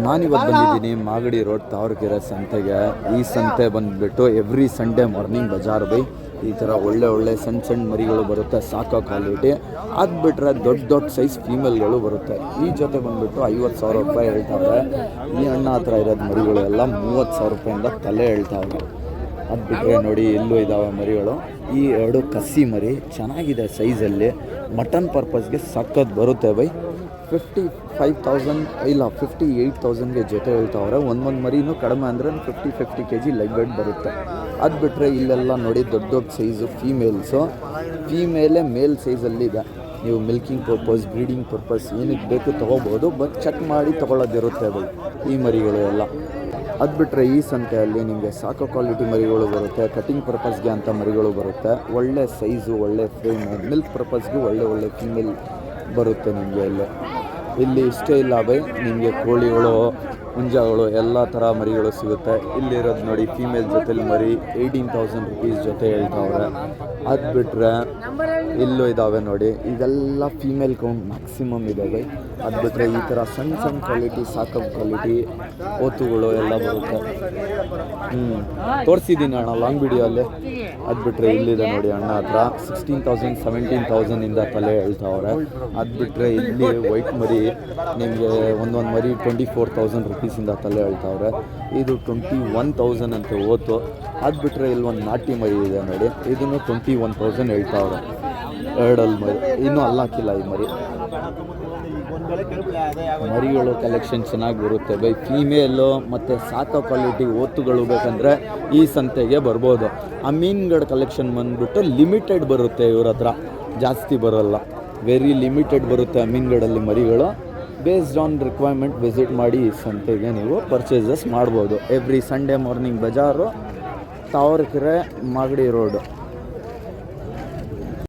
ನಾನಿವತ್ತು ಬಂದಿದ್ದೀನಿ ಮಾಗಡಿ ರೋಡ್ ತಾವರೆಕೆರೆ ಸಂತೆಗೆ. ಈ ಸಂತೆ ಬಂದುಬಿಟ್ಟು every Sunday morning Bazaar by. ಈ ಥರ ಒಳ್ಳೆ ಸಣ್ಣ ಮರಿಗಳು ಬರುತ್ತೆ, ಸಾಕೋ ಕ್ವಾಲಿಟಿ. ಅದು ಬಿಟ್ಟರೆ ದೊಡ್ಡ ಸೈಜ್ ಫೀಮೇಲ್ಗಳು ಬರುತ್ತೆ. ಈ ಜೊತೆ ಬಂದುಬಿಟ್ಟು 50,000 ರೂಪಾಯಿ ಹೇಳ್ತಾವ್ರೆ. ಈ ಅಣ್ಣ ಹತ್ರ ಇರೋದು ಮರಿಗಳು ಎಲ್ಲ 30,000 ರೂಪಾಯಿಂದ ತಲೆ ಹೇಳ್ತಾವ್ರೆ. ಅದು ಬಿಟ್ಟರೆ ನೋಡಿ ಇಲ್ಲೂ ಇದ್ದಾವೆ ಮರಿಗಳು. ಈ 2 ಕಸಿ ಮರಿ ಚೆನ್ನಾಗಿದೆ ಸೈಜಲ್ಲಿ. ಮಟನ್ ಪರ್ಪಸ್ಗೆ ಸಕ್ಕತ್ ಬರುತ್ತೆ ಬೈ. 55,000 ಇಲ್ಲ 58,000ಗೆ ಜೊತೆ ಹೇಳ್ತಾವ್ರೆ. ಒಂದು ಮರಿನೂ ಕಡಿಮೆ ಅಂದರೆ 50 kg ಲೆಗ್ ವೇಟ್ ಬರುತ್ತೆ. ಅದು ಬಿಟ್ಟರೆ ಇಲ್ಲೆಲ್ಲ ನೋಡಿ ದೊಡ್ಡ ಸೈಜು ಫೀಮೇಲ್ಸು. ಫೀಮೇಲೇ ಮೇಲ್ ಸೈಜಲ್ಲಿದೆ. ನೀವು ಮಿಲ್ಕಿಂಗ್ ಪರ್ಪಸ್, ಬ್ರೀಡಿಂಗ್ ಪರ್ಪಸ್ ಏನಕ್ಕೆ ಬೇಕು ತೊಗೋಬೋದು. ಬಟ್ ಚೆಕ್ ಮಾಡಿ ತೊಗೊಳ್ಳೋದಿರುತ್ತೆ ಬೈ ಈ ಮರಿಗಳು ಎಲ್ಲ. ಅದು ಬಿಟ್ಟರೆ ಈ ಸಂತೆಯಲ್ಲಿ ನಿಮಗೆ ಸಾಕೋ ಕ್ವಾಲಿಟಿ ಮರಿಗಳು ಬರುತ್ತೆ, ಕಟಿಂಗ್ ಪರ್ಪಸ್ಗೆ ಅಂತ ಮರಿಗಳು ಬರುತ್ತೆ. ಒಳ್ಳೆ ಸೈಜು, ಒಳ್ಳೆ ಫ್ರೇಮು, ಮಿಲ್ಕ್ ಪರ್ಪಸ್ಗೆ ಒಳ್ಳೆ ಫೀಮೇಲ್ ಬರುತ್ತೆ ನಿಮಗೆ ಇಲ್ಲಿ ಇಷ್ಟೇ ಇಲ್ಲ ಬೈ. ನಿಮಗೆ ಕೋಳಿಗಳು, ಹುಂಜಗಳು ಎಲ್ಲ ಥರ ಮರಿಗಳು ಸಿಗುತ್ತೆ. ಇಲ್ಲಿರೋದು ನೋಡಿ ಫೀಮೇಲ್ ಜೊತೆಲಿ ಮರಿ 18,000 ರುಪೀಸ್ ಜೊತೆ ಹೇಳ್ತಾವ್ರೆ. ಅದು ಬಿಟ್ಟರೆ ಇಲ್ಲೂ ಇದ್ದಾವೆ ನೋಡಿ, ಇದೆಲ್ಲ ಫೀಮೇಲ್ ಕೌಂಟ್ ಮ್ಯಾಕ್ಸಿಮಮ್ ಇದೆ ಬೈ. ಅದು ಬಿಟ್ಟರೆ ಈ ಥರ ಸಣ್ಣ ಕ್ವಾಲಿಟಿ, ಸಾಕೋ ಕ್ವಾಲಿಟಿ ಓತುಗಳು ಎಲ್ಲ ಬರುತ್ತೆ. ತೋರಿಸಿದ್ದೀನಿ ಅಣ್ಣ ಲಾಂಗ್ ವಿಡಿಯೋಲ್ಲಿ. ಅದು ಬಿಟ್ಟರೆ ಇಲ್ಲಿದೆ ನೋಡಿ ಅಣ್ಣ ಹತ್ರ 16,000 17,000ಇಂದ ತಲೆ ಹೇಳ್ತಾವ್ರೆ. ಅದು ಬಿಟ್ಟರೆ ಇಲ್ಲಿ ವೈಟ್ ಮರಿ ನಿಮಗೆ ಒಂದು ಮರಿ 24,000 ರುಪೀಸಿಂದ ತಲೆ ಹೇಳ್ತಾವ್ರೆ. ಇದು 21,000 ಅಂತ ಓತು. ಅದು ಬಿಟ್ಟರೆ ಇಲ್ಲಿ ಒಂದು ನಾಟಿ ಮರಿ ಇದೆ ನೋಡಿ, ಇದನ್ನು 21,000 ಹೇಳ್ತಾವ್ರೆ. 2 ಮರಿ ಇನ್ನೂ ಅಲ್ಲಾಕಿಲ್ಲ ಈ ಮರಿಗಳು ಕಲೆಕ್ಷನ್ ಚೆನ್ನಾಗಿ ಬರುತ್ತೆ ಬೈ. ಫೀಮೇಲು ಮತ್ತು ಸಾಕೋ ಕ್ವಾಲಿಟಿ ಓತುಗಳು ಬೇಕಂದರೆ ಈ ಸಂತೆಗೆ ಬರ್ಬೋದು. ಅಮೀನ್ಗಢ ಕಲೆಕ್ಷನ್ ಬಂದುಬಿಟ್ಟು ಲಿಮಿಟೆಡ್ ಬರುತ್ತೆ, ಇವ್ರ ಹತ್ರ ಜಾಸ್ತಿ ಬರೋಲ್ಲ, ವೆರಿ ಲಿಮಿಟೆಡ್ ಬರುತ್ತೆ ಅಮೀನ್ಗಢಲ್ಲಿ ಮರಿಗಳು. ಬೇಸ್ಡ್ ಆನ್ ರಿಕ್ವೈರ್ಮೆಂಟ್ ವಿಸಿಟ್ ಮಾಡಿ ಈ ಸಂತೆಗೆ ನೀವು ಪರ್ಚೇಸಸ್ ಮಾಡ್ಬೋದು. ಎವ್ರಿ ಸಂಡೇ ಮಾರ್ನಿಂಗ್ ಬಜಾರು, ತಾವರೆಕೆರೆ, ಮಾಗಡಿ ರೋಡು.